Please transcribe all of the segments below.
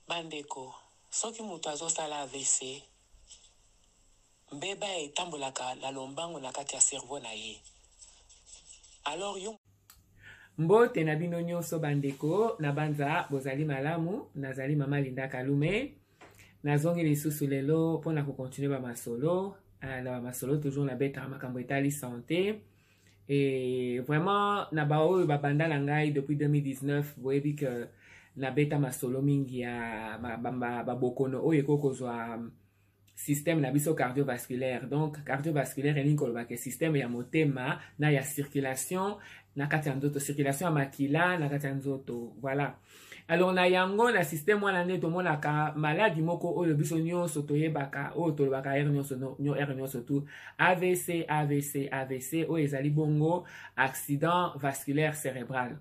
Bandeko, soki mutu azosala AVC, mbeba etambolaka na lombango na kati ya cerveau na ye. Alors yo mbote na bino nyonso bandeko na banza bozali malamu nazali mama Linda Kalume nazongi lisusu lelo pona ko continuer ba masolo toujours na beta makambo etali santé et vraiment na ba oyo ba banda na ngai depuis 2019 boyebi que na beta masolo mingi ya ba bokono oyo ekokozwa système na biso cardiovasculaire. Donc cardiovasculaire elingi koloba ke système ya motema na ya circulation na kati ya nzoto, circulation ya makila na kati ya nzoto. Voilà. Alors na yango na système wana nde tomonaka maladi moko oyo biso nyonso toyebaka oyo tolobaka R nyonso tu AVC oyo ezali bongo accident vasculaire cérébral.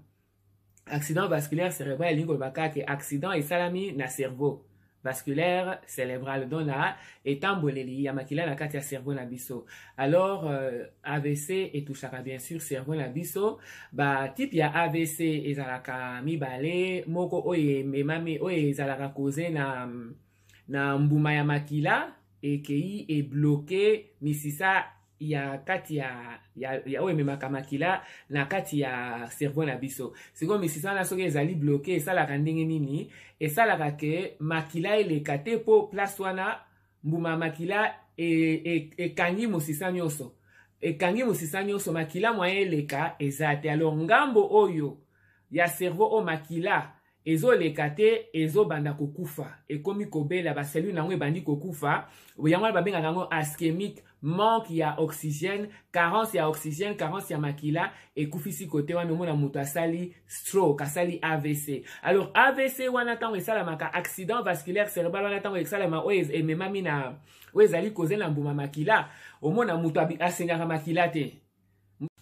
Accident vasculaire cérébral elingi kolobaka ke accident esalami na cerveau vasculaire cérébral dona etamboleli ya makila na kati ya cerveau na biso. Alors AVC etouchaka bien sûr cerveau na biso. Ba type ya AVC ezalaka mibale, moko oyo memami oyo ezalaka cause na mbuma ya makila ekei e bloqué misisa ya kati ya oyo memaka makila na kati ya cerveau na biso. Siko misisa na soki ezali bloqué esalaka ndenge nini? Esalaka ke makila eleka te po place wana mbuma makila ekangi mosisa nyonso. Ekangi mosisa nyonso makila moyen eleka eza te. Alors ngambo oyo ya cerveau o makila ezoleka te ezobanda kokufa ekomi kobela ba cellule nango ebandi kokufa yango babengaka yango ischémique, manque ya oxygène, carence ya oxygène, carence ya makila ekufisi kote wana omona moto asali stroke, asali AVC. Alors AVC wana tango esalamaka accident vasculaire cérébral wana tango esalama oyo ememami na oyo ezali koze na mbuma makila omona moto asenyaka makila te.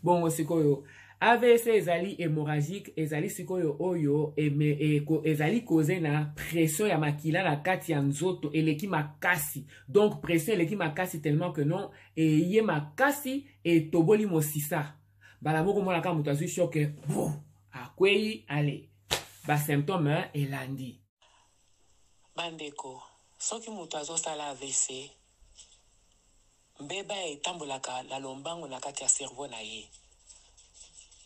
Bongo sikoyo AVC ezali hémorragique, ezali sikoyo oyo ezali cause na pression ya makila na kati ya nzoto eleki makasi. Donc pression eleki makasi tellement que non eye makasi etoboli mosisa. Bala moko mona ka mutu azwi choc akwei ale. Ba symptôme elandi. bandeko, soki mutu azosala AVC, mbeba etambolaka na lombango na kati ya cerveau na ye.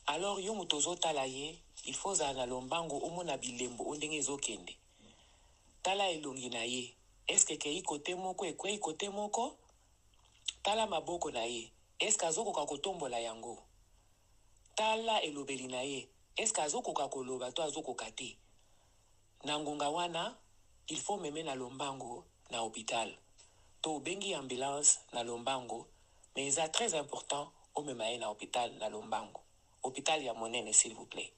Alors yo mutu ozotala ye, il faut za na lombango omona bilembo ondenge ezokende. Tala elongi na ye, eske kei kote moko ekwei kote moko? Tala maboko na ye, eske azokoka kotombola yango? Tala elobeli na ye, eske azokoka koloba to azokoka te? Na ngonga wana, il faut meme na lombango na hôpital. To bengi ambulance na lombango, mais c'est très important au mema na hôpital na lombango. Hôpital ya monene, s'il vous plaît.